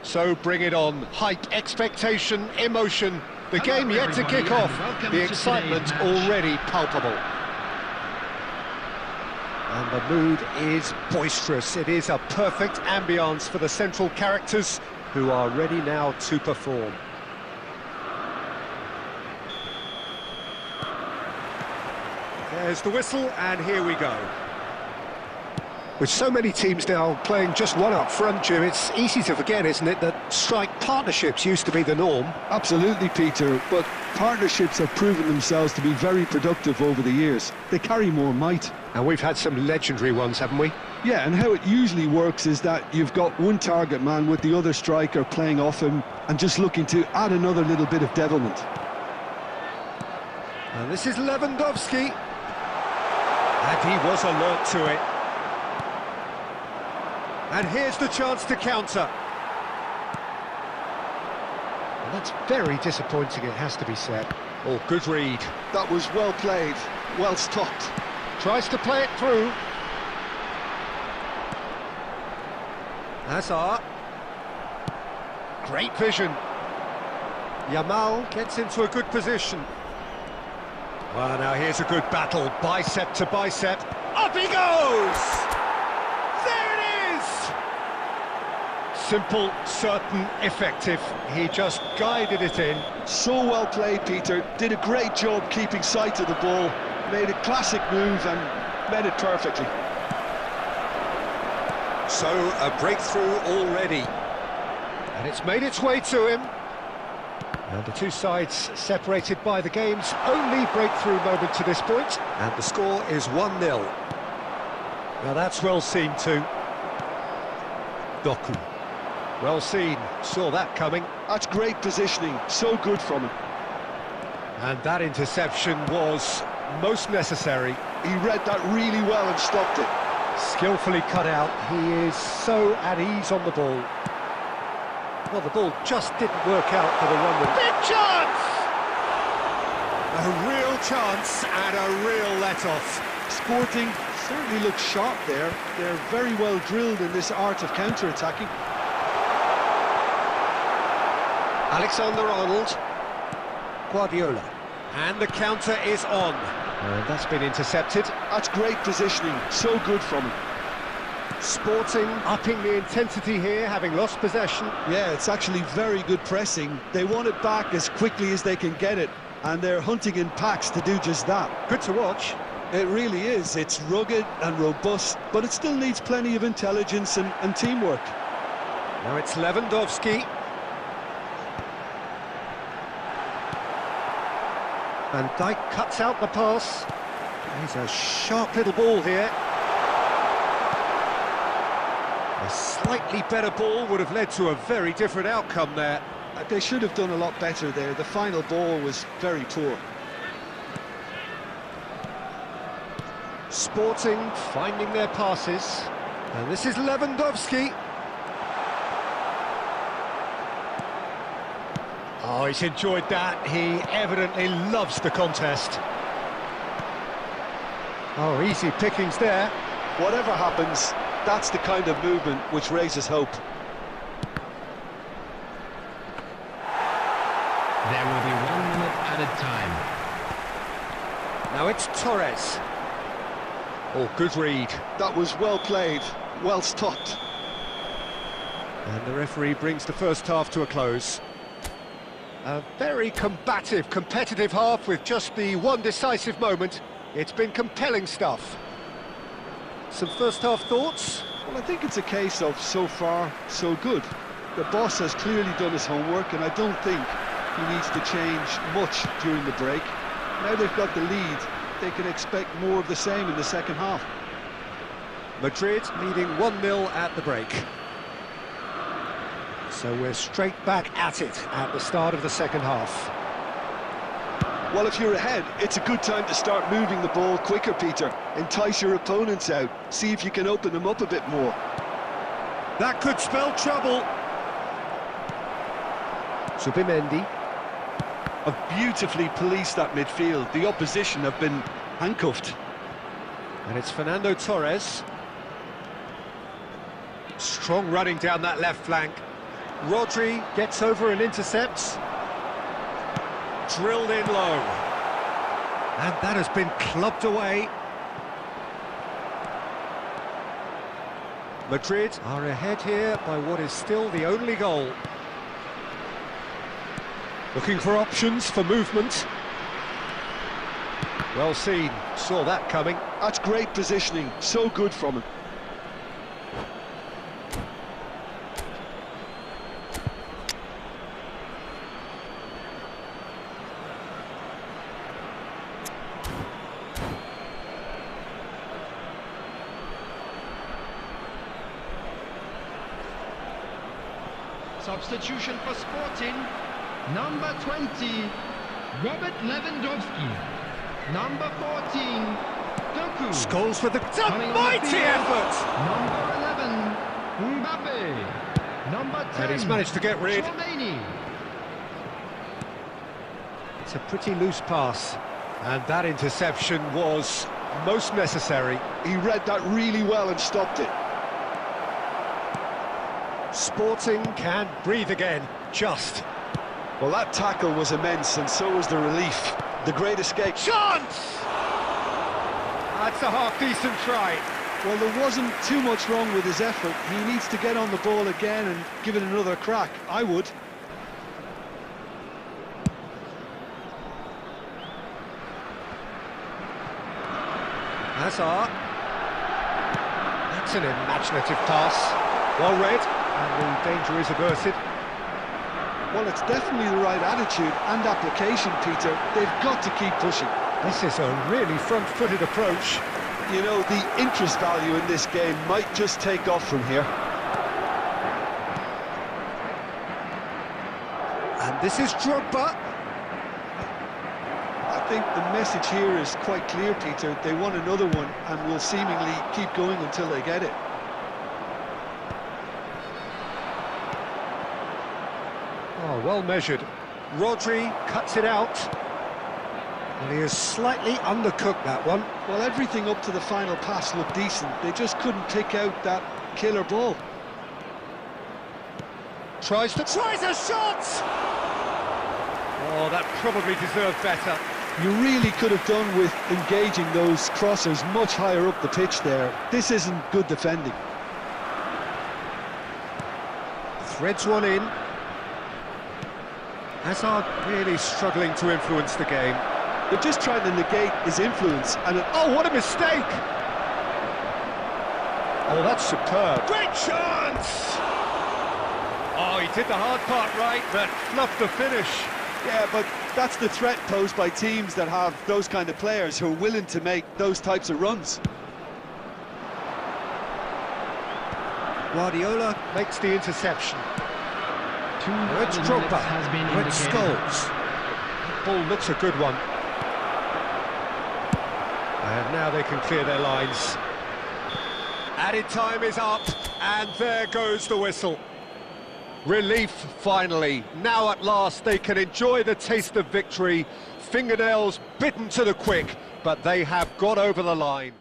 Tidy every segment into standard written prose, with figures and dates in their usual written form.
So bring it on. Hype, expectation, emotion. The game yet to kick off. The excitement already palpable. And the mood is boisterous. It is a perfect ambience for the central characters who are ready now to perform. There's the whistle, and here we go. With so many teams now playing just one up front, Jim, it's easy to forget, isn't it, that strike partnerships used to be the norm? Absolutely, Peter, but partnerships have proven themselves to be very productive over the years. They carry more might. And we've had some legendary ones, haven't we? Yeah, and how it usually works is that you've got one target man with the other striker playing off him and just looking to add another little bit of devilment. And this is Lewandowski. And he was alert to it. And here's the chance to counter. And that's very disappointing, it has to be said. Oh, good read. That was well played, well stopped. Tries to play it through. Hazard. Great vision. Yamal gets into a good position. Well, now here's a good battle, bicep to bicep. Up he goes! There it is! Simple, certain, effective. He just guided it in. So well played, Peter. Did a great job keeping sight of the ball. Made a classic move and met it perfectly. So, a breakthrough already. And it's made its way to him. And the two sides separated by the game's only breakthrough moment to this point. And the score is 1-0. Now that's well seen too. Doku. Well seen, saw that coming. That's great positioning, so good from him. And that interception was most necessary. He read that really well and stopped it. Skillfully cut out, he is so at ease on the ball. Well, the ball just didn't work out for the run. Big chance! A real chance and a real let-off. Sporting certainly looks sharp there. They're very well drilled in this art of counter-attacking. Alexander-Arnold. Guardiola. And the counter is on. And that's been intercepted. That's great positioning, so good from him. Sporting upping the intensity here, having lost possession. Yeah, it's actually very good pressing. They want it back as quickly as they can get it, and they're hunting in packs to do just that. Good to watch. It really is. It's rugged and robust, but it still needs plenty of intelligence and teamwork. Now it's Lewandowski. Van Dijk cuts out the pass. He's a sharp little ball here. A slightly better ball would have led to a very different outcome there. They should have done a lot better there. The final ball was very poor. Sporting finding their passes. And this is Lewandowski. Oh, he's enjoyed that. He evidently loves the contest. Oh, easy pickings there. Whatever happens, that's the kind of movement which raises hope. There will be 1 minute added time. Now it's Torres. Oh, good read. That was well played, well stopped. And the referee brings the first half to a close. A very combative, competitive half with just the one decisive moment. It's been compelling stuff. Some first half thoughts? Well, I think it's a case of so far, so good. The boss has clearly done his homework, and I don't think he needs to change much during the break. Now they've got the lead, they can expect more of the same in the second half. Madrid leading 1-0 at the break. So we're straight back at it at the start of the second half. Well, if you're ahead, it's a good time to start moving the ball quicker, Peter. Entice your opponents out, see if you can open them up a bit more. That could spell trouble. Subimendi. Have beautifully policed that midfield. The opposition have been handcuffed. And it's Fernando Torres. Strong running down that left flank. Rodri gets over and intercepts. Drilled in low. And that has been clubbed away. Madrid are ahead here by what is still the only goal. Looking for options for movement. Well seen, saw that coming. That's great positioning, so good from him. Substitution for Sporting. Number 20, Robert Lewandowski. Number 14, Doku. Scholes with the mighty effort! Number 11, Mbappe. Number 10, And he's managed to get rid. Tchouaméni. It's a pretty loose pass. And that interception was most necessary. He read that really well and stopped it. Sporting can breathe again, just. Well, that tackle was immense, and so was the relief. The great escape. Chance! That's a half-decent try. Well, there wasn't too much wrong with his effort. He needs to get on the ball again and give it another crack. I would. Hazard. That's an imaginative pass. Well read, and the danger is averted. Well, it's definitely the right attitude and application, Peter. They've got to keep pushing. This is a really front-footed approach. You know, the interest value in this game might just take off from here. And this is Drogba. I think the message here is quite clear, Peter. They want another one and will seemingly keep going until they get it. Oh, well measured. Rodri cuts it out. And he has slightly undercooked that one. Well, everything up to the final pass looked decent. They just couldn't pick out that killer ball. Tries a shot! Oh, that probably deserved better. You really could have done with engaging those crossers much higher up the pitch there. This isn't good defending. Threads one in. Hazard really struggling to influence the game. They're just trying to negate his influence, and oh, what a mistake! Oh, that's superb. Great chance! Oh, he did the hard part right, but fluffed the finish. yeah, but that's the threat posed by teams that have those kind of players who are willing to make those types of runs. Guardiola makes the interception. Now it's Drogba, it's Scholes. That ball looks a good one. And now they can clear their lines. Added time is up, and there goes the whistle. Relief, finally. Now at last they can enjoy the taste of victory. Fingernails bitten to the quick, but they have got over the line.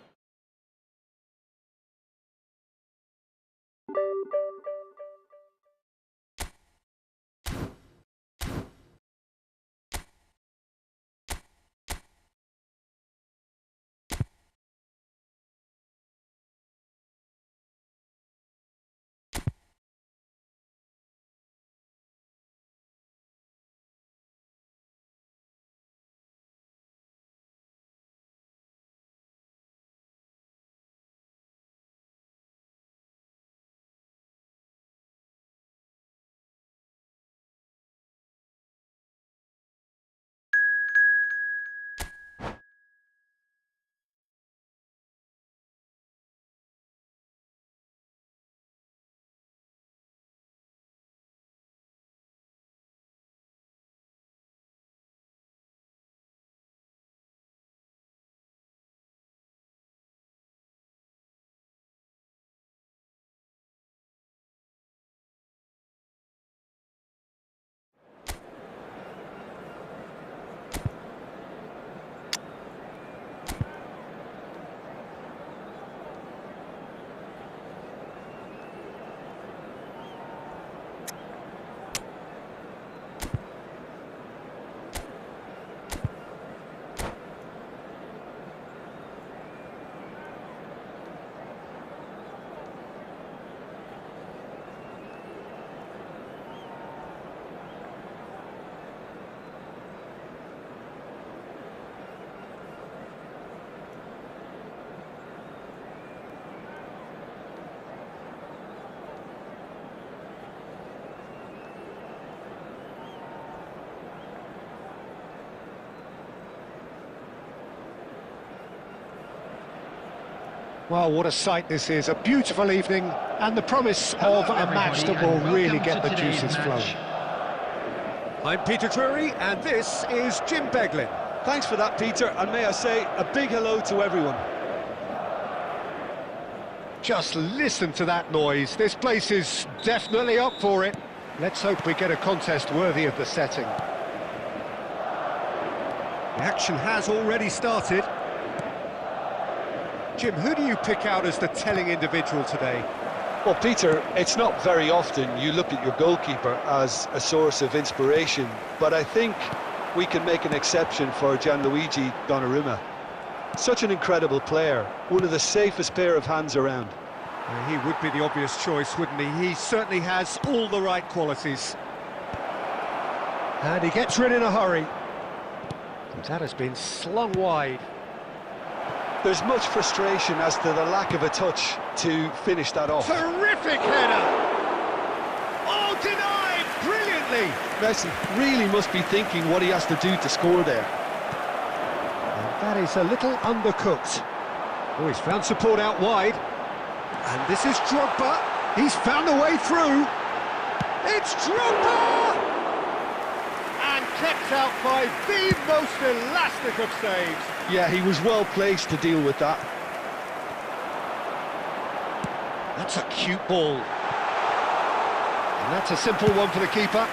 Well, what a sight this is, a beautiful evening, and the promise of a match that will really get the juices flowing. I'm Peter Drury, and this is Jim Beglin. Thanks for that, Peter, and may I say a big hello to everyone. Just listen to that noise. This place is definitely up for it. Let's hope we get a contest worthy of the setting. The action has already started. Jim, who do you pick out as the telling individual today? Well, Peter, it's not very often you look at your goalkeeper as a source of inspiration, but I think we can make an exception for Gianluigi Donnarumma. Such an incredible player, one of the safest pair of hands around. He would be the obvious choice, wouldn't he? He certainly has all the right qualities. And he gets rid in a hurry. That has been slung wide. There's much frustration as to the lack of a touch to finish that off. Terrific header! Oh, denied brilliantly! Messi really must be thinking what he has to do to score there. And that is a little undercooked. Oh, he's found support out wide. And this is Drogba. He's found a way through. It's Drogba! And kept out by the most elastic of saves. Yeah, he was well placed to deal with that. That's a cute ball. And that's a simple one for the keeper.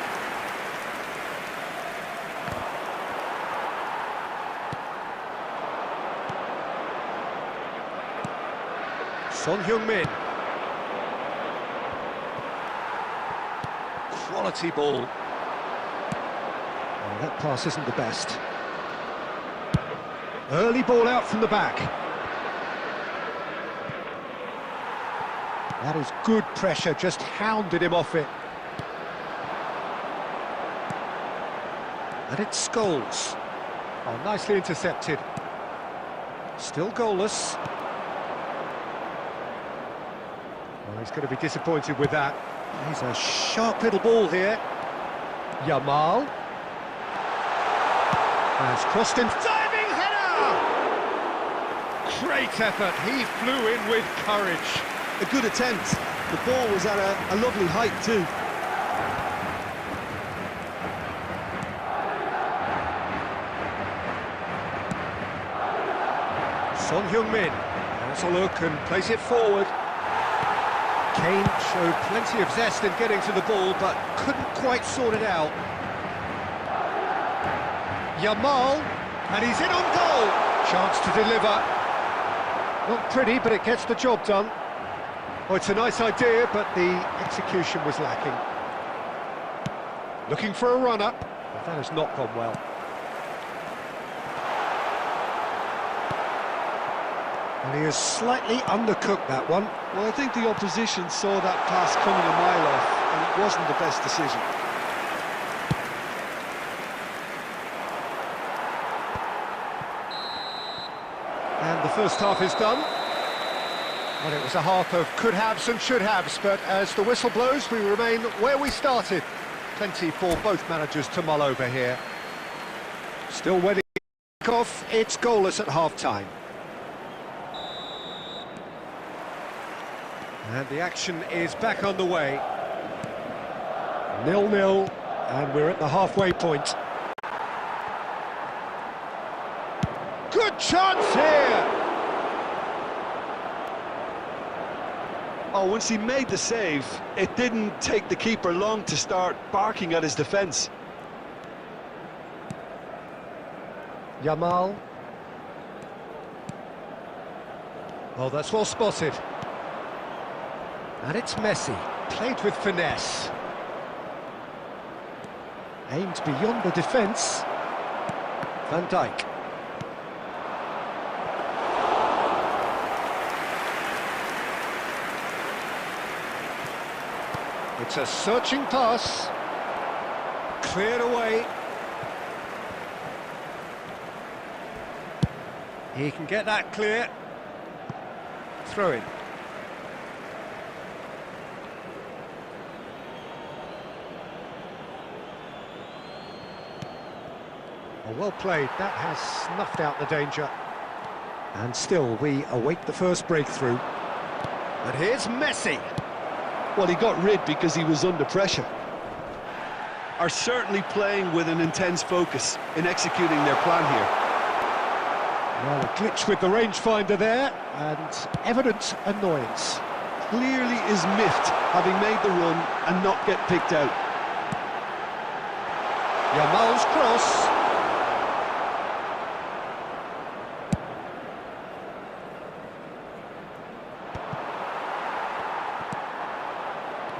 Son Heung-min. Quality ball. Oh, that pass isn't the best. Early ball out from the back. That is good pressure, just hounded him off it. And it's Scholes. Oh, nicely intercepted. Still goalless. Well, he's going to be disappointed with that. He's a sharp little ball here. Yamal. Has crossed in. Diving header! Great effort. He flew in with courage. A good attempt. The ball was at a lovely height too. Son Heung-min has a look and plays it forward. Kane showed plenty of zest in getting to the ball, but couldn't quite sort it out. Yamal, and he's in on goal. Chance to deliver. Not pretty, but it gets the job done. Oh, it's a nice idea, but the execution was lacking. Looking for a runner, but that has not gone well. And he has slightly undercooked that one. Well, I think the opposition saw that pass coming a mile off, and it wasn't the best decision. And the first half is done. Well, it was a half of could-haves and should-haves, but as the whistle blows, we remain where we started. Plenty for both managers to mull over here. Still waiting off, it's goalless at half-time. And the action is back on the way. 0-0, and we're at the halfway point. Good chance here! Oh, once he made the save, it didn't take the keeper long to start barking at his defence. Yamal. Oh, that's well spotted. And it's Messi, played with finesse. Aimed beyond the defence. Van Dijk. It's a searching pass. Cleared away. He can get that clear. Throw in. Oh, well played. That has snuffed out the danger. And still, we await the first breakthrough. And here's Messi. Well, he got rid because he was under pressure. Are certainly playing with an intense focus in executing their plan here. Well, a glitch with the rangefinder there, and evident annoyance. Clearly is miffed, having made the run and not get picked out. Yamal's cross.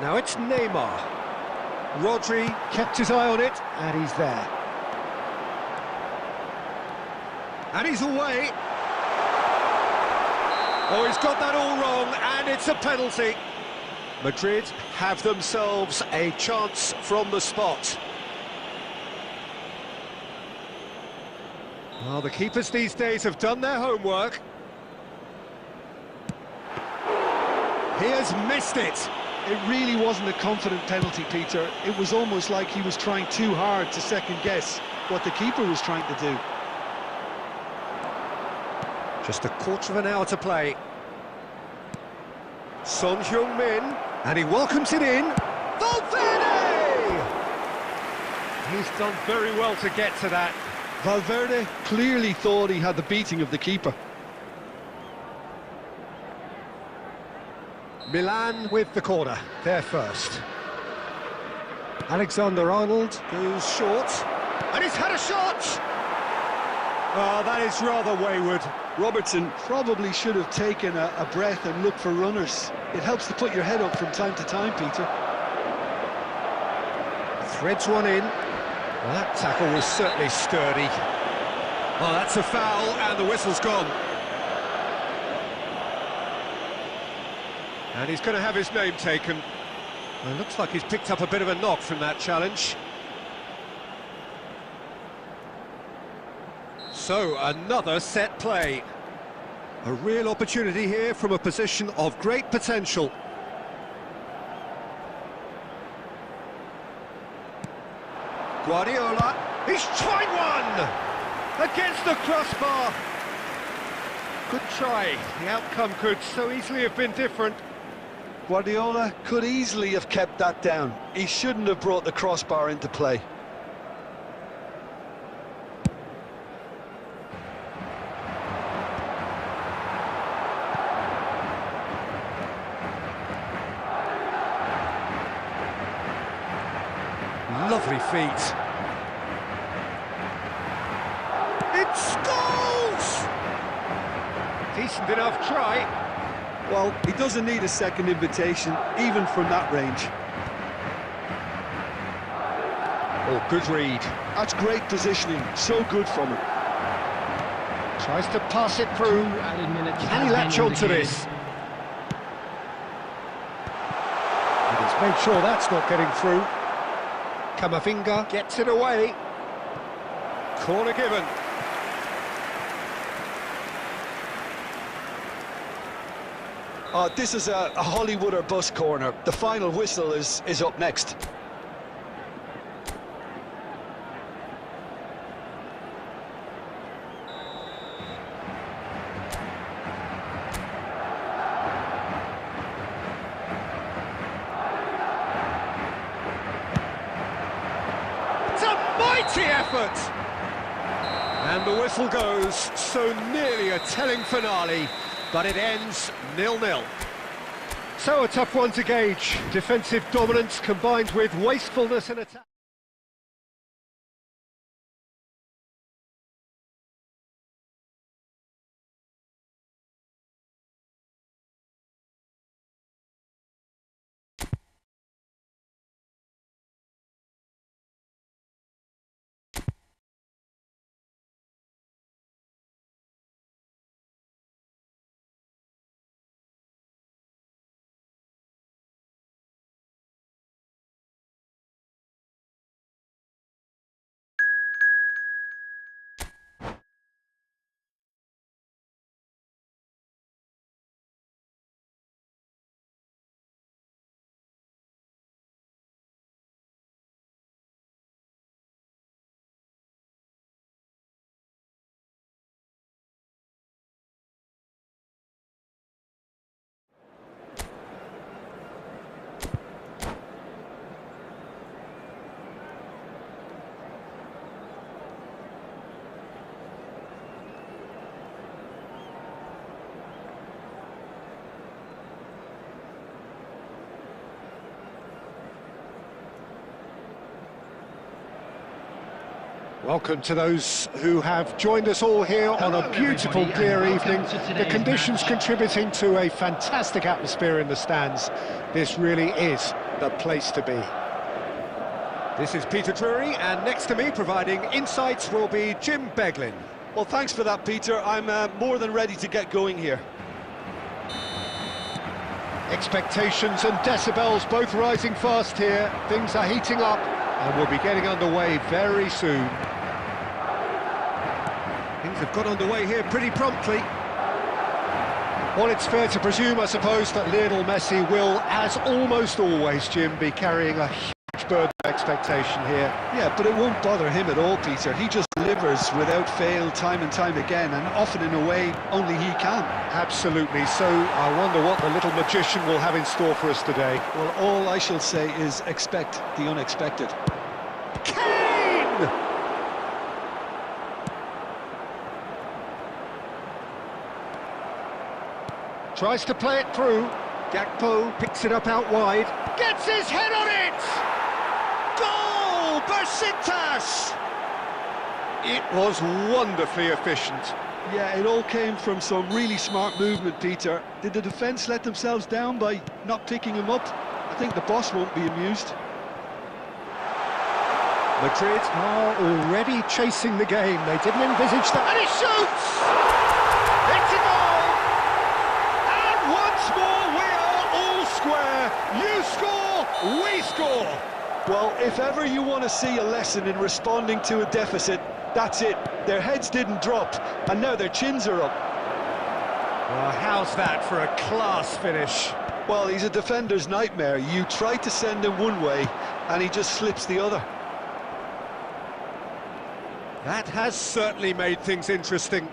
Now it's Neymar. Rodri kept his eye on it, and he's there. And he's away. Oh, he's got that all wrong, and it's a penalty. Madrid have themselves a chance from the spot. Well, the keepers these days have done their homework. He has missed it. It really wasn't a confident penalty, Peter. It was almost like he was trying too hard to second-guess what the keeper was trying to do. Just a quarter of an hour to play. Son Heung-min, and he welcomes it in. Valverde! He's done very well to get to that. Valverde clearly thought he had the beating of the keeper. Milan with the corner, they're first. Alexander-Arnold goes short, and he's had a shot! Oh, that is rather wayward. Robertson probably should have taken a breath and looked for runners. It helps to put your head up from time to time, Peter. Threads one in. Well, that tackle was certainly sturdy. Oh, that's a foul, and the whistle's gone. And he's going to have his name taken. Well, it looks like he's picked up a bit of a knock from that challenge. So, another set play. A real opportunity here from a position of great potential. Guardiola, he's tried one! Against the crossbar. Good try. The outcome could so easily have been different. Guardiola could easily have kept that down. He shouldn't have brought the crossbar into play. Lovely feet. It's goals! Decent enough try. Well, he doesn't need a second invitation, even from that range. Oh, good read. That's great positioning, so good from him. Tries to pass it through. Can he latch on to this? And he's made sure that's not getting through. Camavinga gets it away. Corner given. This is a Hollywood or bust corner. The final whistle is up next. It's a mighty effort! And the whistle goes, so nearly a telling finale, but it ends 0-0. So a tough one to gauge. Defensive dominance combined with wastefulness in attack. Welcome to those who have joined us all here on a beautiful, everybody, clear and evening. welcome to The today's conditions match. contributing to a fantastic atmosphere in the stands. This really is the place to be. This is Peter Drury, and next to me, providing insights, will be Jim Beglin. Well, thanks for that, Peter. I'm more than ready to get going here. Expectations and decibels both rising fast here. Things are heating up, and we'll be getting underway very soon. Things have got underway here pretty promptly. Well, it's fair to presume, I suppose, that Lionel Messi will, as almost always, Jim, be carrying a huge burden of expectation here. Yeah, but it won't bother him at all, Peter. He just delivers without fail time and time again, and often in a way only he can. Absolutely. So I wonder what the little magician will have in store for us today. Well, all I shall say is expect the unexpected. Kane! Tries to play it through. Gakpo picks it up out wide. Gets his head on it! Goal! Besiktas! It was wonderfully efficient. Yeah, it all came from some really smart movement, Peter. Did the defence let themselves down by not picking him up? I think the boss won't be amused. Madrid are already chasing the game. They didn't envisage that. And he shoots! It's a goal! And once more we are all square. You score, we score. Well, if ever you want to see a lesson in responding to a deficit, that's it. Their heads didn't drop, and now their chins are up. Well, how's that for a class finish? Well, he's a defender's nightmare. You try to send him one way, and he just slips the other. That has certainly made things interesting.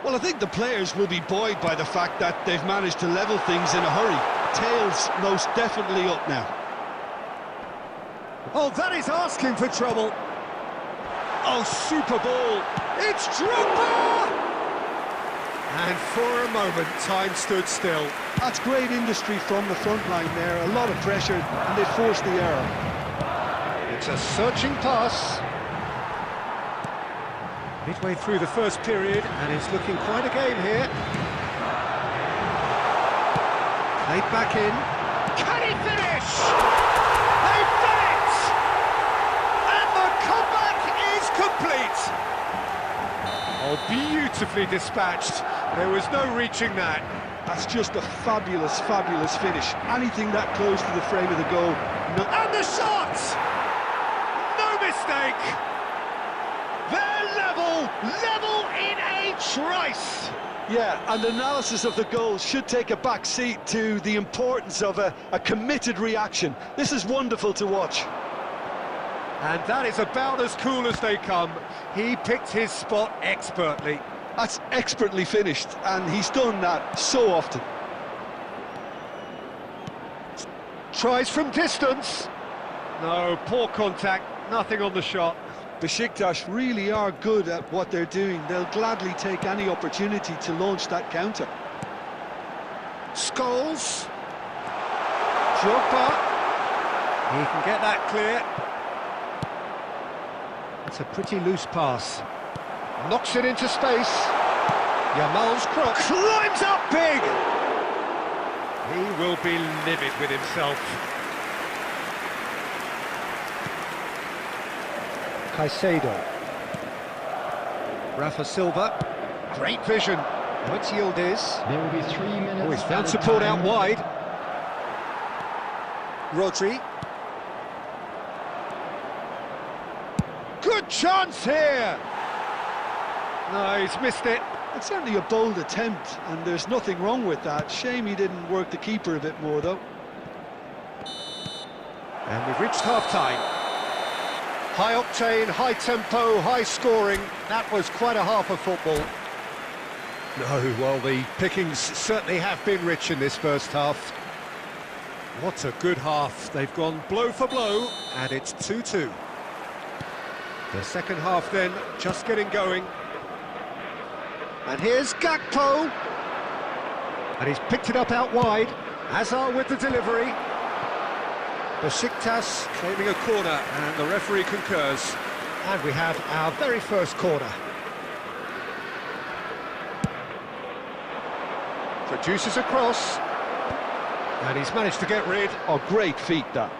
Well, I think the players will be buoyed by the fact that they've managed to level things in a hurry. Tails most definitely up now. Oh, that is asking for trouble. Oh, super ball. It's Drogba! And for a moment, time stood still. That's great industry from the front line there. A lot of pressure, and they forced the error. It's a searching pass. Midway through the first period, and it's looking quite a game here. Played back in. Can he finish? They've done it! And the comeback is complete! Oh, beautifully dispatched. There was no reaching that. That's just a fabulous, fabulous finish. Anything that close to the frame of the goal. No. And the shot! No mistake! They're level in a trice! Yeah, and analysis of the goal should take a back seat to the importance of a committed reaction. This is wonderful to watch. And that is about as cool as they come. He picked his spot expertly. That's expertly finished, and he's done that so often. Tries from distance. No, poor contact, nothing on the shot. Besiktas really are good at what they're doing. They'll gladly take any opportunity to launch that counter. Scholes. Drogba. He can get that clear. It's a pretty loose pass. Knocks it into space. Yamal's cross. Climbs up big! He will be livid with himself. Caicedo. Rafa Silva. Great vision. What's Yildiz? There will be 3 minutes. Oh, he's found added support time. out wide. Rodri. Good chance here! No, he's missed it. It's certainly a bold attempt, and there's nothing wrong with that. Shame he didn't work the keeper a bit more, though. And we've reached half-time. High octane, high tempo, high scoring. That was quite a half of football. No, well, the pickings certainly have been rich in this first half. What a good half. They've gone blow for blow, and it's 2-2. The second half then, just getting going. And here's Gakpo. And he's picked it up out wide. Hazard with the delivery. Besiktas claiming a corner, and the referee concurs. And we have our very first corner. Produces a cross. And he's managed to get rid. Oh, great feat, that.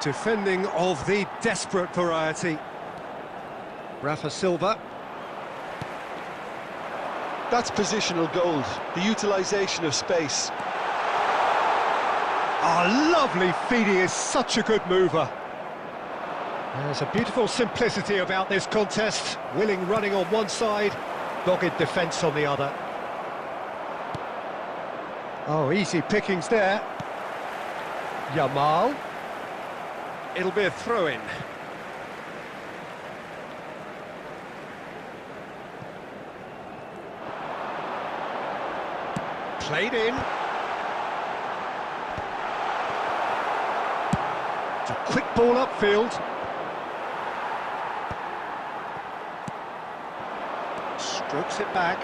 Defending of the desperate variety. Rafa Silva. That's positional gold, the utilisation of space. Oh, lovely feed, he is such a good mover. There's a beautiful simplicity about this contest. Willing running on one side, dogged defence on the other. Oh, easy pickings there. Yamal. It'll be a throw-in. Played in. It's a quick ball upfield. Strokes it back.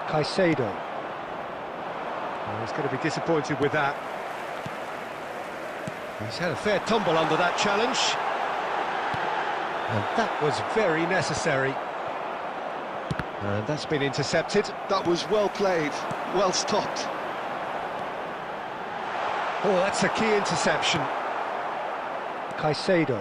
Caicedo. Oh, he's going to be disappointed with that. He's had a fair tumble under that challenge. And that was very necessary. And that's been intercepted. That was well played, well stopped. Oh, that's a key interception. Caicedo.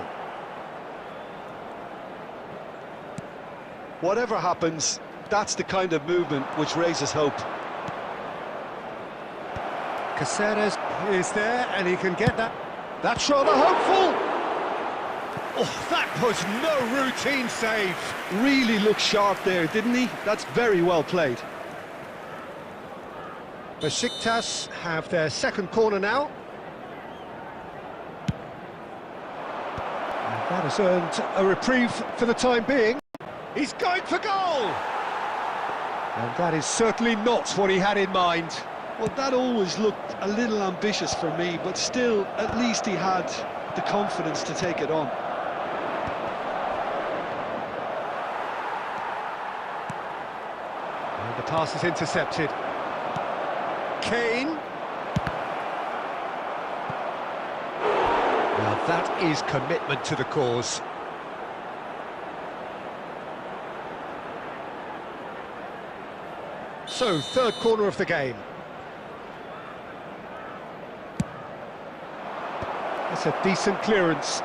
Whatever happens, that's the kind of movement which raises hope. Caceres is there, and he can get that. That's rather hopeful. Oh, that was no routine save. Really looked sharp there, didn't he? That's very well played. Besiktas have their second corner now. And that has earned a reprieve for the time being. He's going for goal! And that is certainly not what he had in mind. Well, that always looked a little ambitious for me, but still, at least he had the confidence to take it on. And the pass is intercepted. Kane. Now that is commitment to the cause. So, third corner of the game. That's a decent clearance.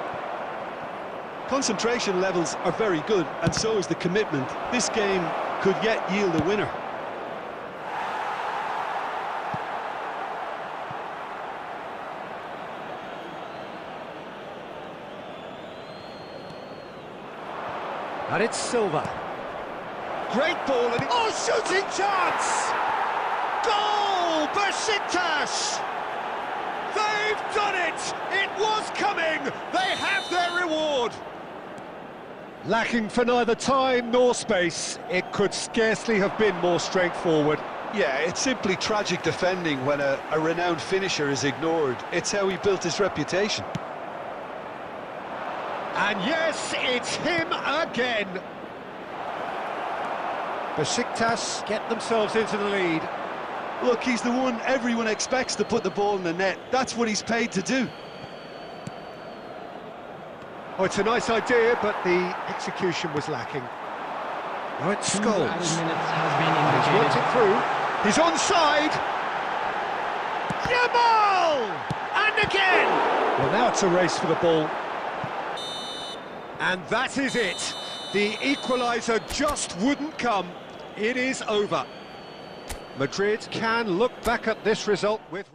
Concentration levels are very good, and so is the commitment. This game could yet yield a winner. And it's Silva. Great ball and... Oh, shooting chance! Goal! Besiktas! They've done it! It was coming! They have their reward! Lacking for neither time nor space, it could scarcely have been more straightforward. Yeah, it's simply tragic defending when a renowned finisher is ignored. It's how he built his reputation. And yes, it's him again! Besiktas get themselves into the lead. Look, he's the one everyone expects to put the ball in the net. That's what he's paid to do. Oh, it's a nice idea, but the execution was lacking. Now it's Scholes. Added minutes has been He's indicated. worked it through. He's onside. Yamal! And again! Well, now it's a race for the ball. And that is it. The equaliser just wouldn't come. It is over. Madrid can look back at this result with...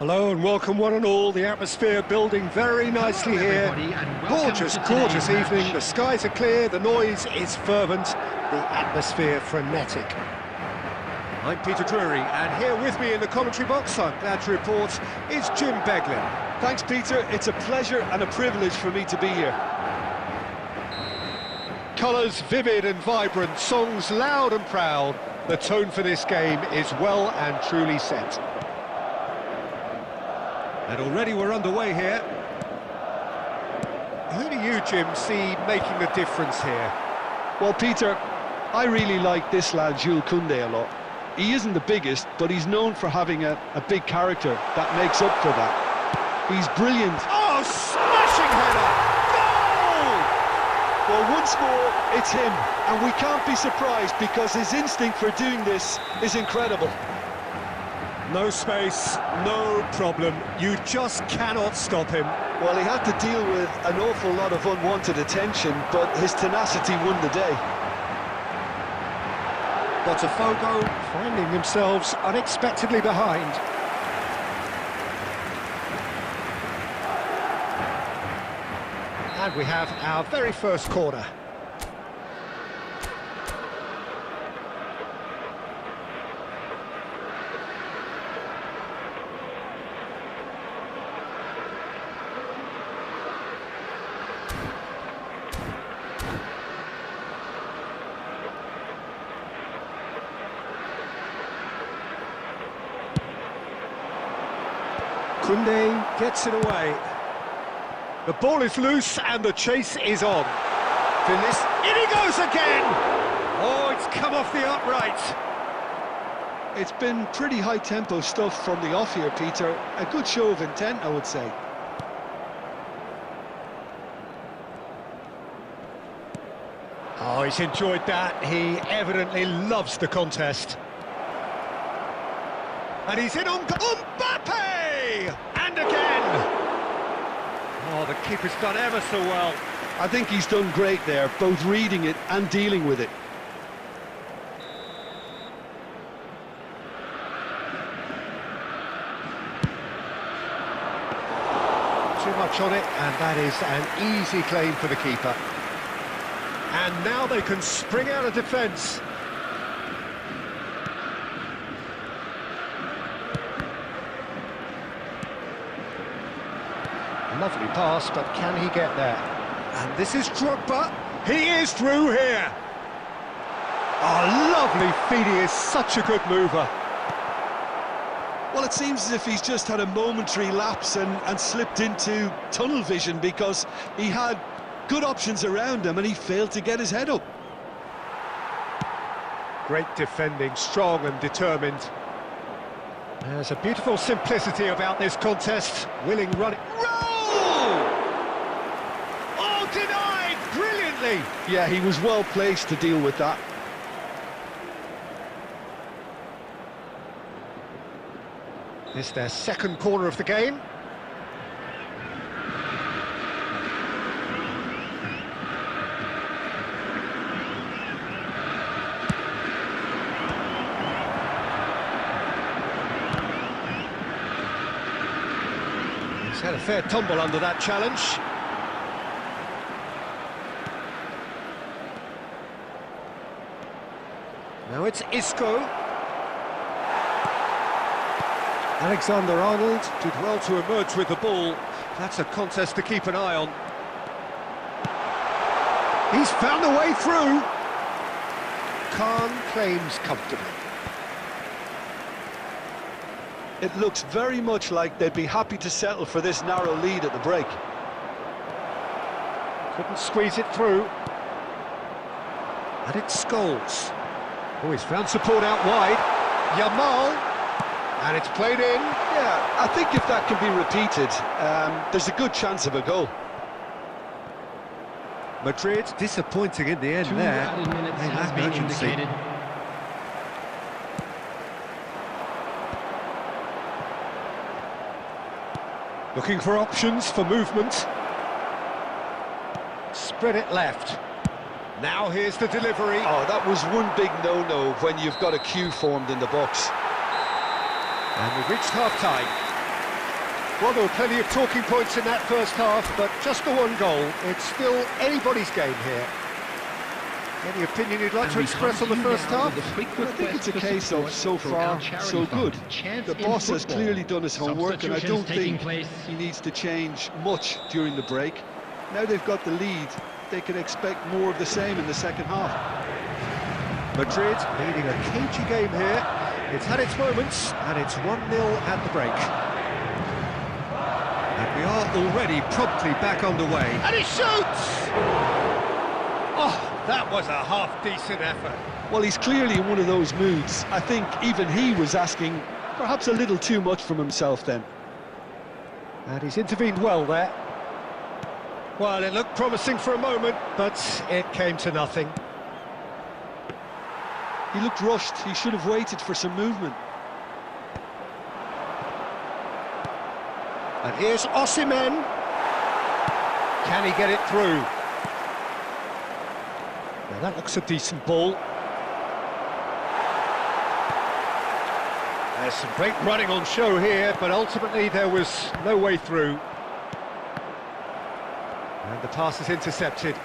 Hello and welcome one and all. The atmosphere building very nicely here. Gorgeous, gorgeous evening. The skies are clear, the noise is fervent, the atmosphere frenetic. I'm Peter Drury, and here with me in the commentary box, I'm glad to report, is Jim Beglin. Thanks, Peter. It's a pleasure and a privilege for me to be here. Colours vivid and vibrant, songs loud and proud. The tone for this game is well and truly set. And already we're underway here. Who do you, Jim, see making the difference here? Well, Peter, I really like this lad, Jules Koundé, a lot. He isn't the biggest, but he's known for having a big character that makes up for that. He's brilliant. Oh, smashing header! Goal! Well, once more, it's him, and we can't be surprised because his instinct for doing this is incredible. No space, no problem. You just cannot stop him. Well, he had to deal with an awful lot of unwanted attention, but his tenacity won the day. Botafogo finding themselves unexpectedly behind. And we have our very first corner. Koundé gets it away. The ball is loose and the chase is on. Phyllis, in he goes again! Oh, it's come off the upright. It's been pretty high-tempo stuff from the off here, Peter. A good show of intent, I would say. Oh, he's enjoyed that. He evidently loves the contest. And he's in on Mbappe! And again! Oh, the keeper's done ever so well. I think he's done great there, both reading it and dealing with it. Too much on it, and that is an easy claim for the keeper. And now they can spring out of defence. Lovely pass, but can he get there? And this is Drogba. He is through here. Oh, lovely feed. He is such a good mover. Well, it seems as if he's just had a momentary lapse and slipped into tunnel vision because he had good options around him and he failed to get his head up. Great defending, strong and determined. There's a beautiful simplicity about this contest. Willing running. Oh, denied brilliantly. Yeah, he was well placed to deal with that. This is their second corner of the game. He's had a fair tumble under that challenge. Now it's Isco. Alexander-Arnold did well to emerge with the ball. That's a contest to keep an eye on. He's found a way through. Khan claims comfortably. It looks very much like they'd be happy to settle for this narrow lead at the break. Couldn't squeeze it through. And it's Scholes. Oh, he's found support out wide. Yamal. And it's played in. Yeah, I think if that can be repeated, there's a good chance of a goal. Madrid disappointing in the end there. 2 added minutes has been indicated. Looking for options for movement. Spread it left. Now here's the delivery. Oh, that was one big no-no when you've got a queue formed in the box. And we've reached half-time. Well, there were plenty of talking points in that first half, but just the one goal. It's still anybody's game here. Any opinion you'd like to express on the first half? Well, I think it's a case of so far, so good. The boss has clearly done his homework, and I don't think he needs to change much during the break. Now they've got the lead, they can expect more of the same in the second half. Madrid leading a cagey game here. It's had its moments, and it's 1-0 at the break. And we are already promptly back underway. And he shoots! Oh! That was a half-decent effort. Well, he's clearly in one of those moods. I think even he was asking perhaps a little too much from himself then. And he's intervened well there. Well, it looked promising for a moment, but it came to nothing. He looked rushed. He should have waited for some movement. And here's Osimhen. Can he get it through? Now that looks a decent ball. There's some great running on show here, but ultimately there was no way through. And the pass is intercepted.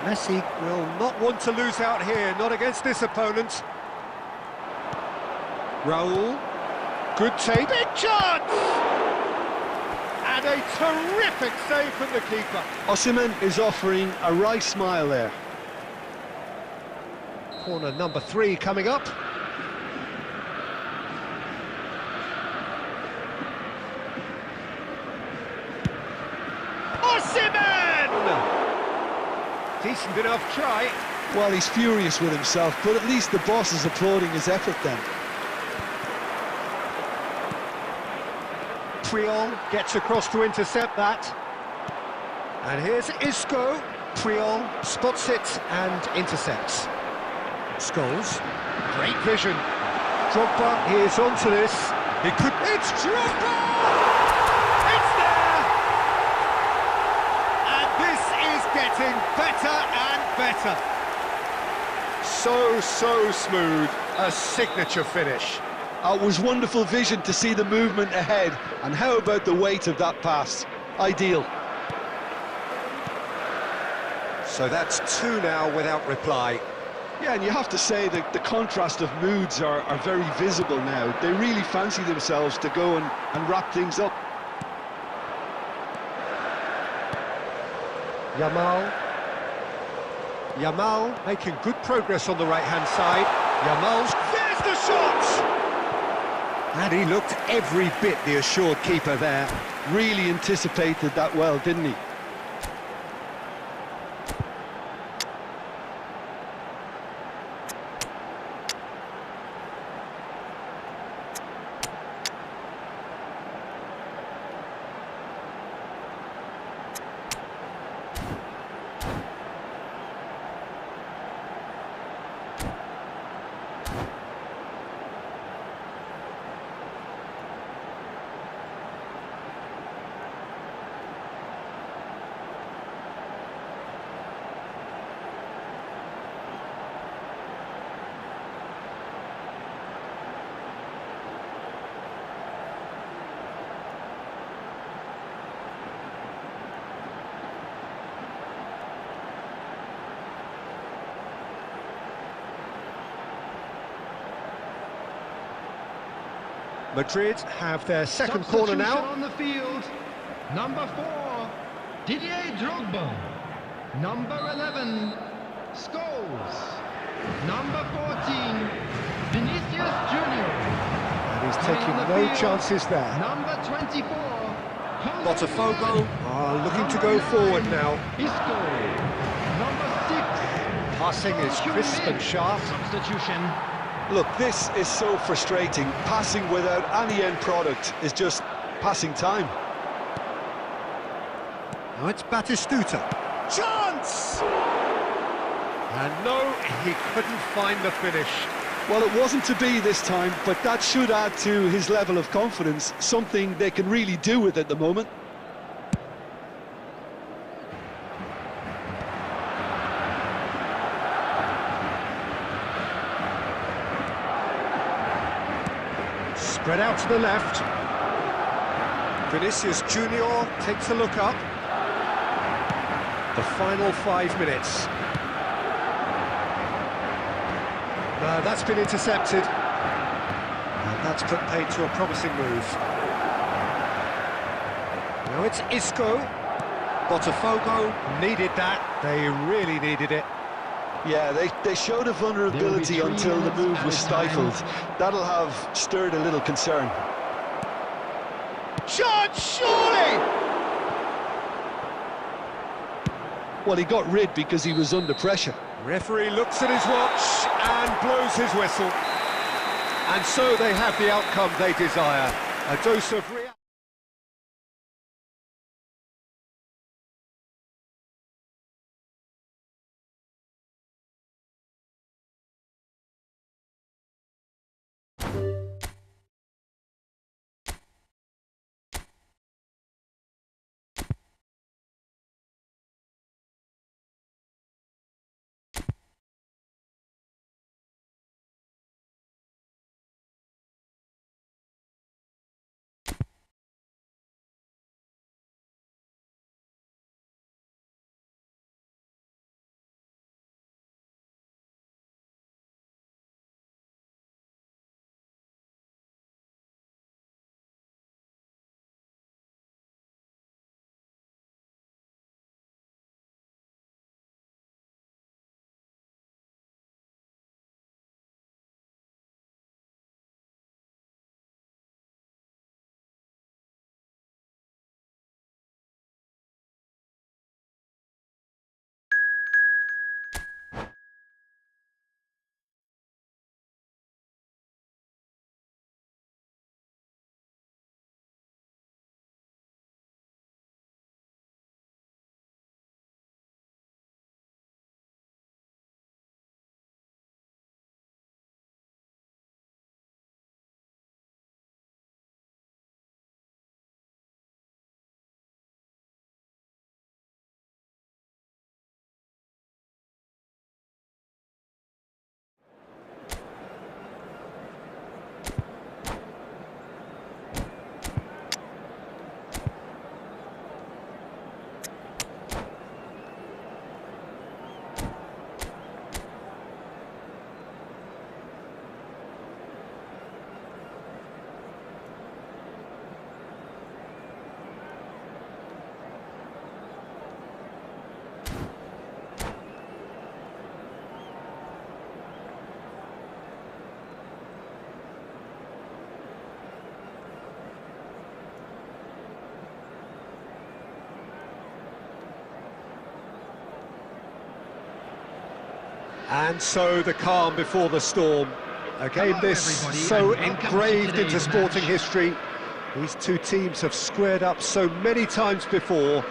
Messi will not want to lose out here, not against this opponent. Raul, good take, big chance! And a terrific save from the keeper. Osimhen is offering a wry smile there. Corner number 3 coming up. Osimhen! Decent enough try. Well, he's furious with himself, but at least the boss is applauding his effort then. Puyol gets across to intercept that. And here's Isco. Puyol spots it and intercepts. Scholes, great vision. Drogba is onto this. He could. It's Drogba! It's there! And this is getting better and better. So smooth. A signature finish. It was wonderful vision to see the movement ahead. And how about the weight of that pass? Ideal. So that's 2 now without reply. Yeah, and you have to say that the contrast of moods are very visible now. They really fancy themselves to go and wrap things up. Yamal making good progress on the right-hand side. Yamal's... There's the shot! And he looked every bit the assured keeper there. Really anticipated that well, didn't he? Madrid have their second corner now. On the field, number 4, Didier Drogba. Number 11, Scholes. Number 14, Vinicius Junior. And he's taking no chances there. Number 24, Botafogo are looking to go forward now. Isco. Number 6, Passing is crisp and sharp. substitution. Look, this is so frustrating. Passing without any end product is just passing time. Now it's Batistuta. Chance! And no, he couldn't find the finish. Well, it wasn't to be this time, but that should add to his level of confidence, something they can really do with at the moment. Spread out to the left. Vinicius Junior takes a look up. The final 5 minutes. That's been intercepted. And that's put paid to a promising move. Now it's Isco. Botafogo needed that. They really needed it. Yeah, they showed a vulnerability until the move was stifled. That'll have stirred a little concern. Shot, surely! Well, he got rid because he was under pressure. Referee looks at his watch and blows his whistle. And so they have the outcome they desire. A dose of reality. And so the calm before the storm. A game this so engraved into sporting history. These two teams have squared up so many times before.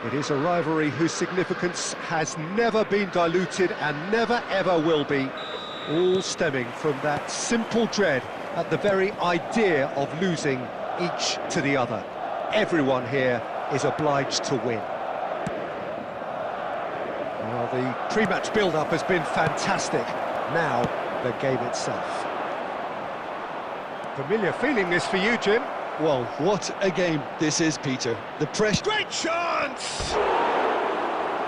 It is a rivalry whose significance has never been diluted and never ever will be. All stemming from that simple dread at the very idea of losing each to the other. Everyone here is obliged to win. Well, the pre-match build-up has been fantastic. Now, the game itself. Familiar feeling this for you, Jim? Well, what a game this is, Peter. The pressure... Great chance!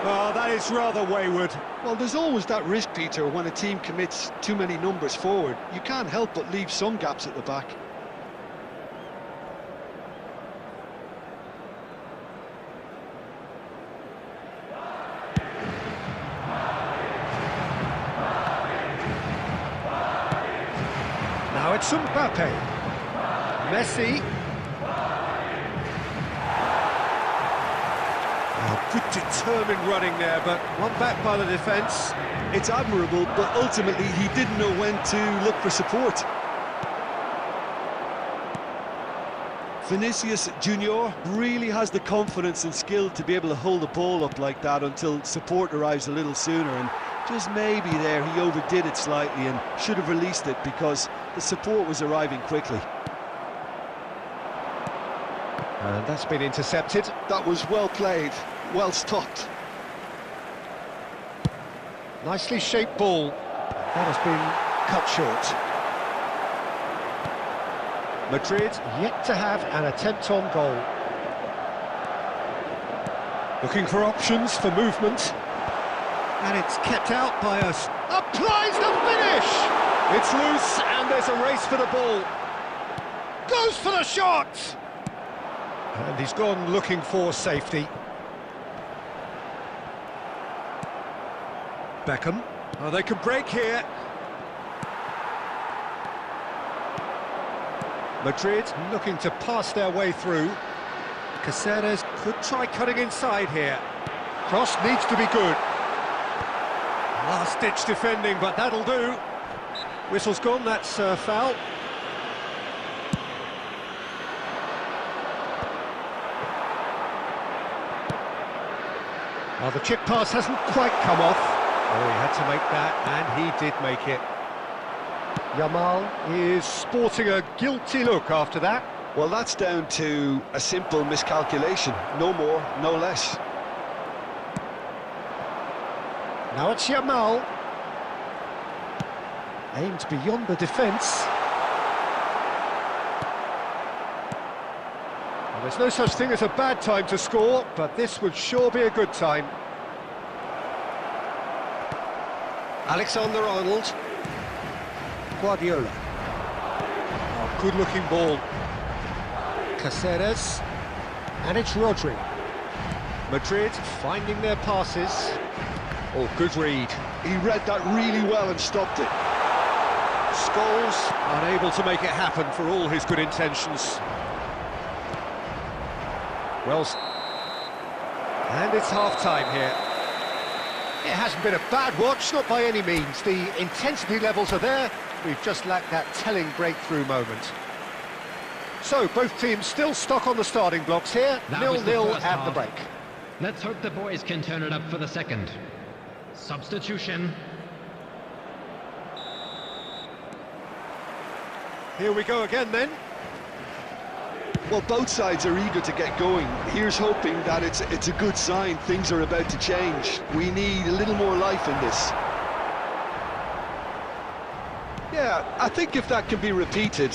Oh, that is rather wayward. Well, there's always that risk, Peter, when a team commits too many numbers forward. You can't help but leave some gaps at the back. Now it's Mbappe. Messi. Oh, good determined running there, but one back by the defence. It's admirable, but ultimately he didn't know when to look for support. Vinicius Junior really has the confidence and skill to be able to hold the ball up like that until support arrives a little sooner, and just maybe there he overdid it slightly and should have released it because the support was arriving quickly. And that's been intercepted. That was well played, well stopped. Nicely shaped ball. That has been cut short. Madrid yet to have an attempt on goal. Looking for options for movement. And it's kept out by us. Applies the finish! It's loose, and there's a race for the ball. Goes for the shot! And he's gone looking for safety. Beckham. Oh, they can break here. Madrid looking to pass their way through. Caceres could try cutting inside here. Cross needs to be good. Last-ditch defending, but that'll do. Whistle's gone, that's foul. Well, the chip pass hasn't quite come off. Oh, he had to make that, and he did make it. Yamal is sporting a guilty look after that. Well, that's down to a simple miscalculation. No more, no less. Now it's Yamal. Aimed beyond the defence. Well, there's no such thing as a bad time to score, but this would sure be a good time. Alexander-Arnold. Guardiola. Oh, good-looking ball. Caceres. And it's Rodri. Madrid finding their passes. Oh, good read. He read that really well and stopped it. Scholes unable to make it happen for all his good intentions. Well, and it's half-time here. It hasn't been a bad watch, not by any means. The intensity levels are there. We've just lacked that telling breakthrough moment. So, both teams still stuck on the starting blocks here. 0-0 at the break. Let's hope the boys can turn it up for the second. Substitution. Here we go again then. Well, both sides are eager to get going. Here's hoping that it's a good sign. Things are about to change. We need a little more life in this. Yeah, I think if that can be repeated,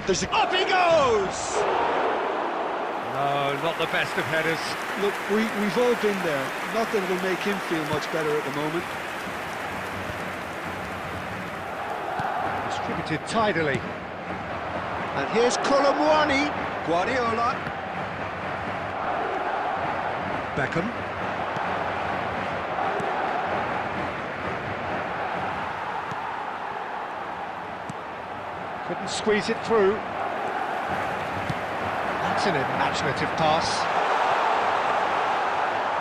there's a... Up he goes! No, not the best of headers. Look, we've all been there. Not that it'll make him feel much better at the moment. Distributed tidily. And here's Colomwani. Guardiola. Beckham. Couldn't squeeze it through. That's an imaginative pass.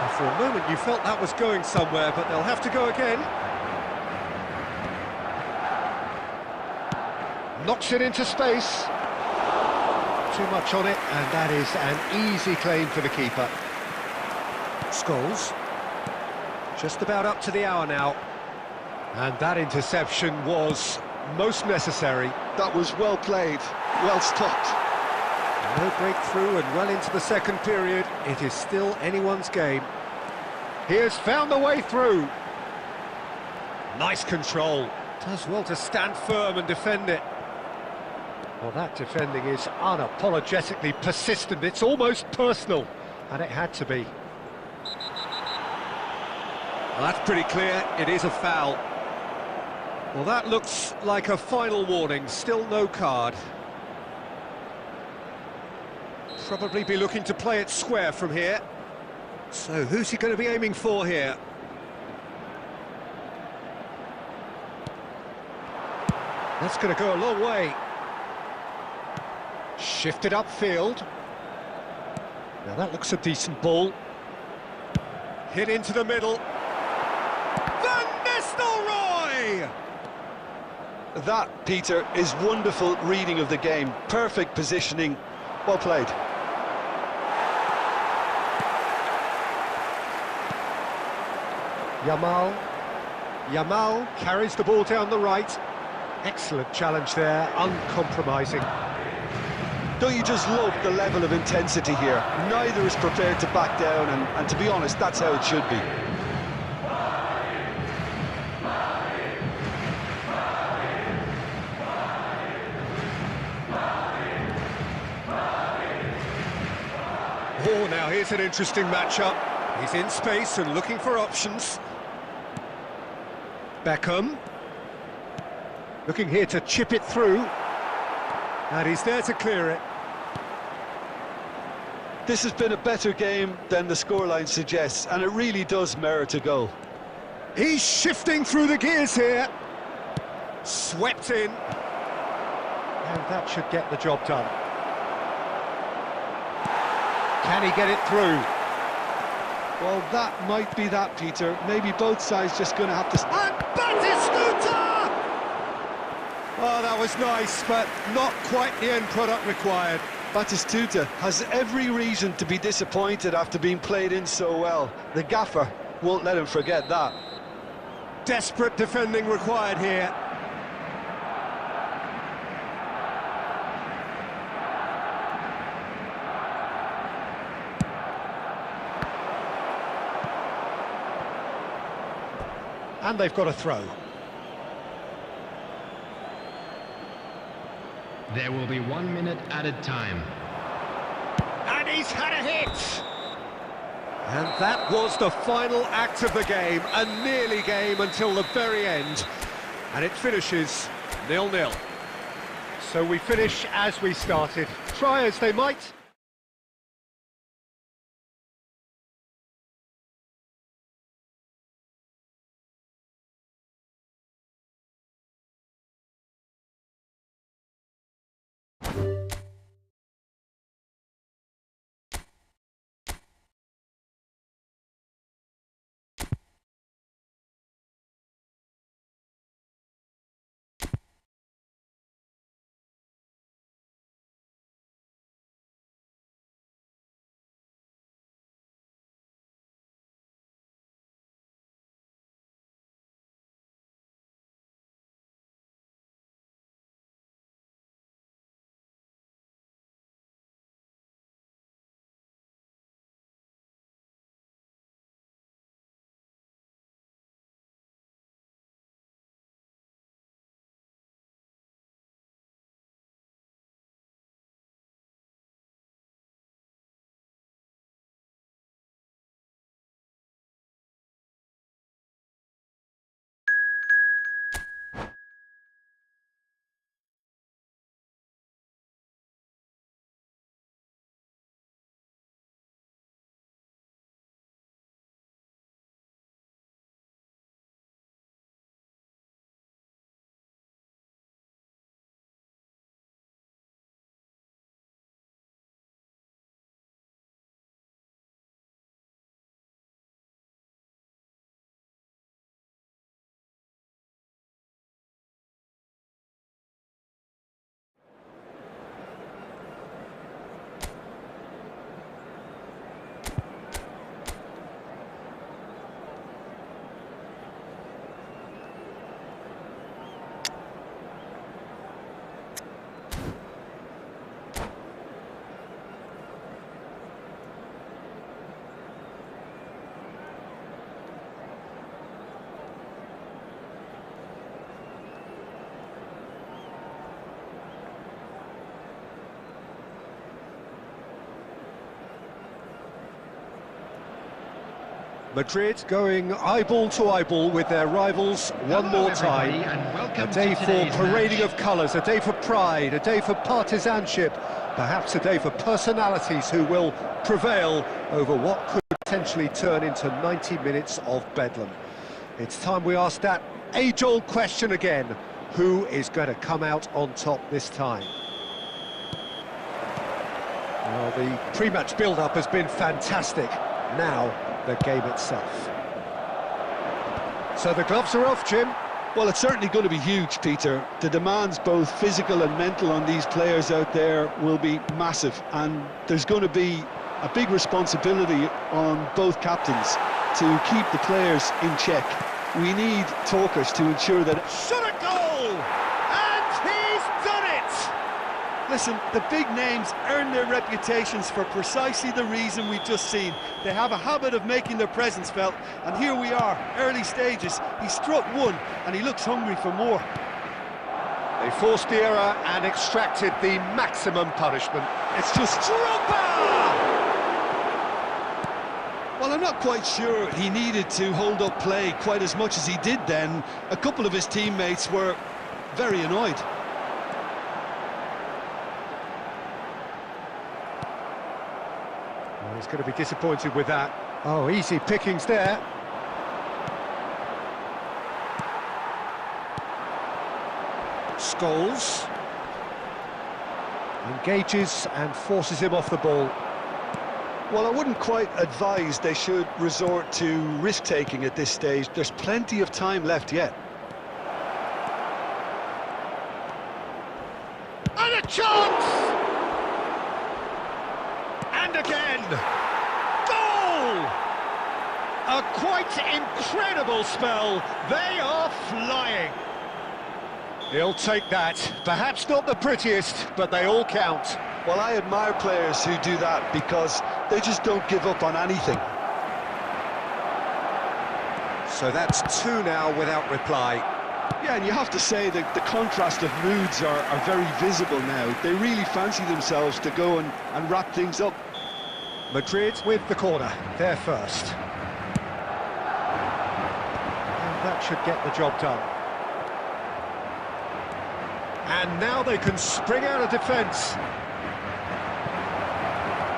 And for a moment you felt that was going somewhere, but they'll have to go again. Knocks it into space. Too much on it, and that is an easy claim for the keeper. Scholes. Just about up to the hour now. And that interception was most necessary. That was well played, well stopped. No breakthrough and well into the second period. It is still anyone's game. He has found the way through. Nice control. Does well to stand firm and defend it. Well, that defending is unapologetically persistent. It's almost personal, and it had to be. Well, that's pretty clear. It is a foul. Well, that looks like a final warning. Still no card. Probably be looking to play it square from here. So, who's he going to be aiming for here? That's going to go a long way. Shifted upfield. Now that looks a decent ball. Hit into the middle. Van Nistelrooy! That, Peter, is wonderful reading of the game. Perfect positioning. Well played. Yamal carries the ball down the right. Excellent challenge there, uncompromising. Don't you just love the level of intensity here? Neither is prepared to back down, and to be honest, that's how it should be. Oh, now here's an interesting matchup. He's in space and looking for options. Beckham. Looking here to chip it through. And he's there to clear it. This has been a better game than the scoreline suggests, and it really does merit a goal. He's shifting through the gears here. Swept in. And that should get the job done. Can he get it through? Well, that might be that, Peter. Maybe both sides just going to have to... And Batistuta! Oh, that was nice, but not quite the end product required. Batistuta has every reason to be disappointed after being played in so well. The gaffer won't let him forget that. Desperate defending required here. And they've got a throw. There will be 1 minute added time. And he's had a hit! And that was the final act of the game, a nearly game until the very end. And it finishes 0-0. So we finish as we started. Try as they might. Madrid going eyeball to eyeball with their rivals one more time. A day for parading of colours, a day for pride, a day for partisanship, perhaps a day for personalities who will prevail over what could potentially turn into 90 minutes of bedlam. It's time we ask that age-old question again: who is going to come out on top this time? Well, the pre-match build-up has been fantastic. Now, the game itself. So the gloves are off, Jim. Well, it's certainly going to be huge, Peter. The demands, both physical and mental, on these players out there will be massive, and there's going to be a big responsibility on both captains to keep the players in check. We need talkers to ensure that... Shot a goal! And he's done it! Listen, the big names earn their reputations for precisely the reason we've just seen. They have a habit of making their presence felt, and here we are, early stages. He struck one, and he looks hungry for more. They forced the error and extracted the maximum punishment. It's just... Drogba! Well, I'm not quite sure he needed to hold up play quite as much as he did then. A couple of his teammates were very annoyed. Well, he's going to be disappointed with that. Oh, easy pickings there. Scholes engages and forces him off the ball. Well, I wouldn't quite advise they should resort to risk-taking at this stage. There's plenty of time left yet. And a chance! And again! Goal! A quite incredible spell. They are flying. He'll take that. Perhaps not the prettiest, but they all count. Well, I admire players who do that because they just don't give up on anything. So that's two now without reply. Yeah, and you have to say that the contrast of moods are very visible now. They really fancy themselves to go and wrap things up. Madrid with the corner, they're first. And that should get the job done. And now they can spring out of defence.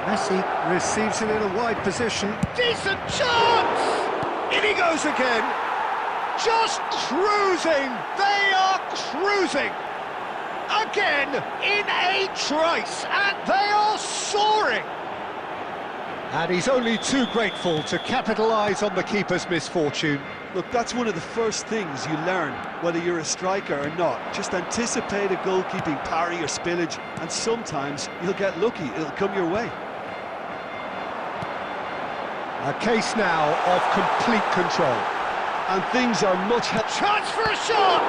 Messi receives it in a wide position. Decent chance! In he goes again. Just cruising. They are cruising. Again, in a trice, and they are soaring. And he's only too grateful to capitalise on the keeper's misfortune. Look, that's one of the first things you learn, whether you're a striker or not. Just anticipate a goalkeeping parry or spillage, and sometimes you'll get lucky. It'll come your way. A case now of complete control. And things are much... Chance for a shot!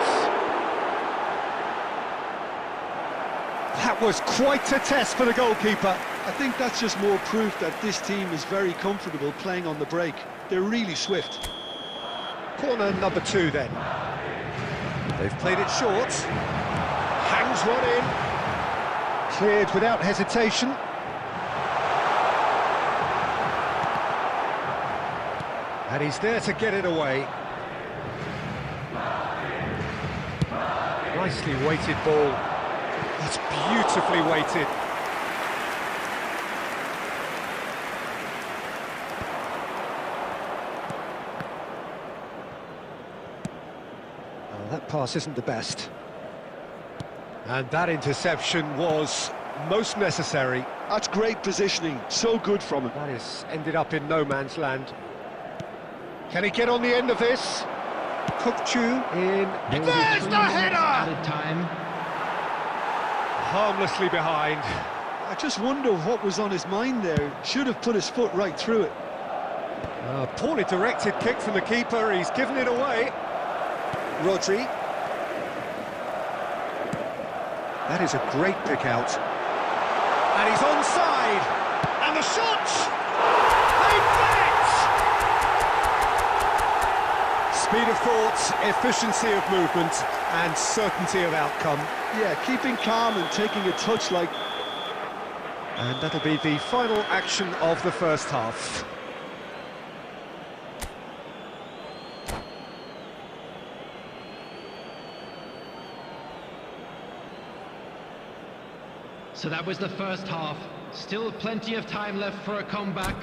That was quite a test for the goalkeeper. I think that's just more proof that this team is very comfortable playing on the break. They're really swift. Corner number 2 then. They've played it short. Hangs one in. Cleared without hesitation. And he's there to get it away. Nicely weighted ball. It's beautifully weighted. Oh, that pass isn't the best. And that interception was most necessary. That's great positioning, so good from him. That is ended up in no man's land. Can he get on the end of this? Kukchu in. There's the header! Added time. Harmlessly behind. I just wonder what was on his mind there. Should have put his foot right through it. Poorly directed kick from the keeper. He's given it away. Rodri. That is a great pick out. And he's onside. And the shot! They bet! Speed of thought, efficiency of movement, and certainty of outcome. Yeah, keeping calm and taking a touch like... And that'll be the final action of the first half. So that was the first half. Still plenty of time left for a comeback.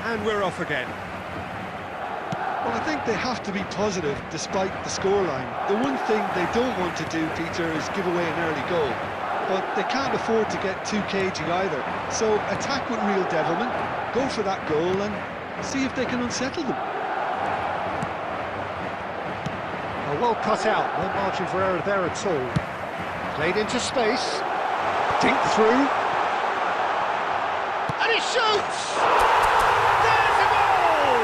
And we're off again. Well, I think they have to be positive despite the scoreline. The one thing they don't want to do, Peter, is give away an early goal. But they can't afford to get too cagey either. So attack with real devilment, go for that goal and see if they can unsettle them. Well cut out, no margin for error there at all. Played into space. Dink through. And he shoots! There's a goal!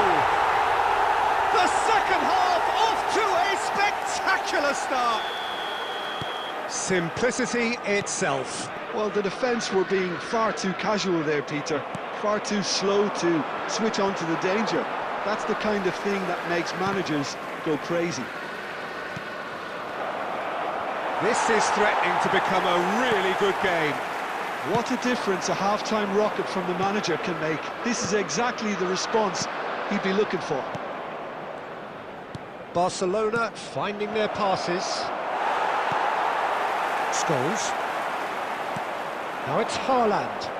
The second half off to a spectacular start. Simplicity itself. Well, the defence were being far too casual there, Peter. Far too slow to switch on to the danger. That's the kind of thing that makes managers go crazy. This is threatening to become a really good game. What a difference a half-time rocket from the manager can make. This is exactly the response he'd be looking for. Barcelona finding their passes. Scholes. Now it's Haaland.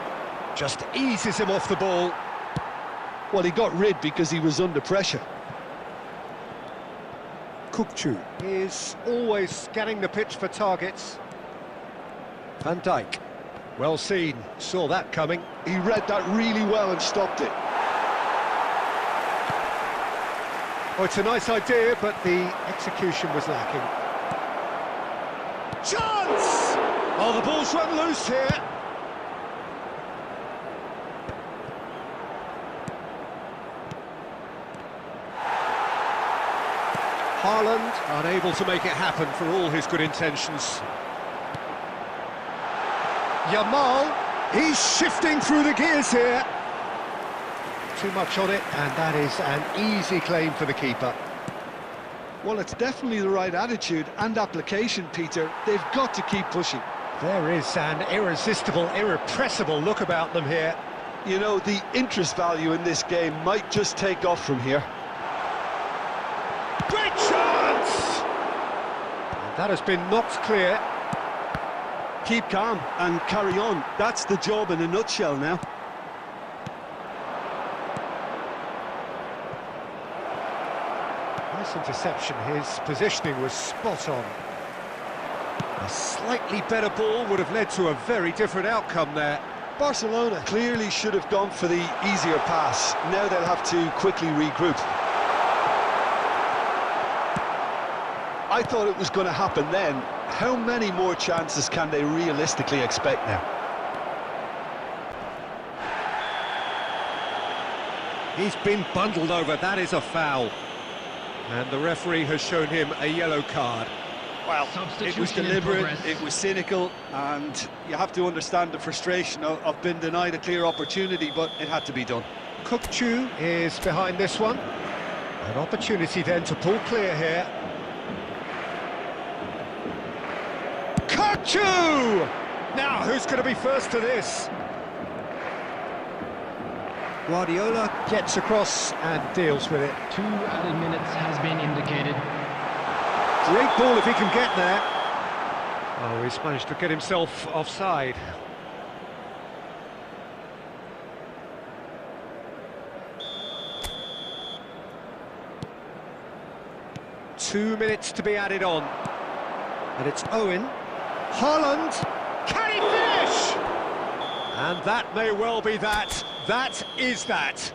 Just eases him off the ball. Well, he got rid because he was under pressure. Kukçu is always scanning the pitch for targets. Van Dijk. Well seen, saw that coming. He read that really well and stopped it. Oh, it's a nice idea, but the execution was lacking. Chance! Oh, the ball's run loose here. Haaland unable to make it happen for all his good intentions. Yamal, he's shifting through the gears here. Too much on it, and that is an easy claim for the keeper. Well, it's definitely the right attitude and application, Peter. They've got to keep pushing. There is an irresistible, irrepressible look about them here. You know, the interest value in this game might just take off from here. Great chance! And that has been knocked clear. Keep calm and carry on. That's the job in a nutshell now. Nice interception. His positioning was spot on. A slightly better ball would have led to a very different outcome there. Barcelona clearly should have gone for the easier pass. Now they'll have to quickly regroup. I thought it was going to happen then. How many more chances can they realistically expect now? He's been bundled over, that is a foul. And the referee has shown him a yellow card. Well, it was deliberate, it was cynical, and you have to understand the frustration of being denied a clear opportunity, but it had to be done. Kukçu is behind this one. An opportunity then to pull clear here. Kukçu! Now, who's going to be first to this? Guardiola gets across and deals with it. 2 added minutes has been indicated. Great ball if he can get there. Oh, he's managed to get himself offside. Two minutes to be added on. And it's Owen. Haaland, can he finish? And that may well be that. That is that.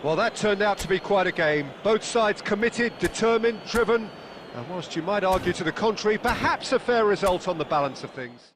Well, that turned out to be quite a game. Both sides committed, determined, driven, and whilst you might argue to the contrary, perhaps a fair result on the balance of things.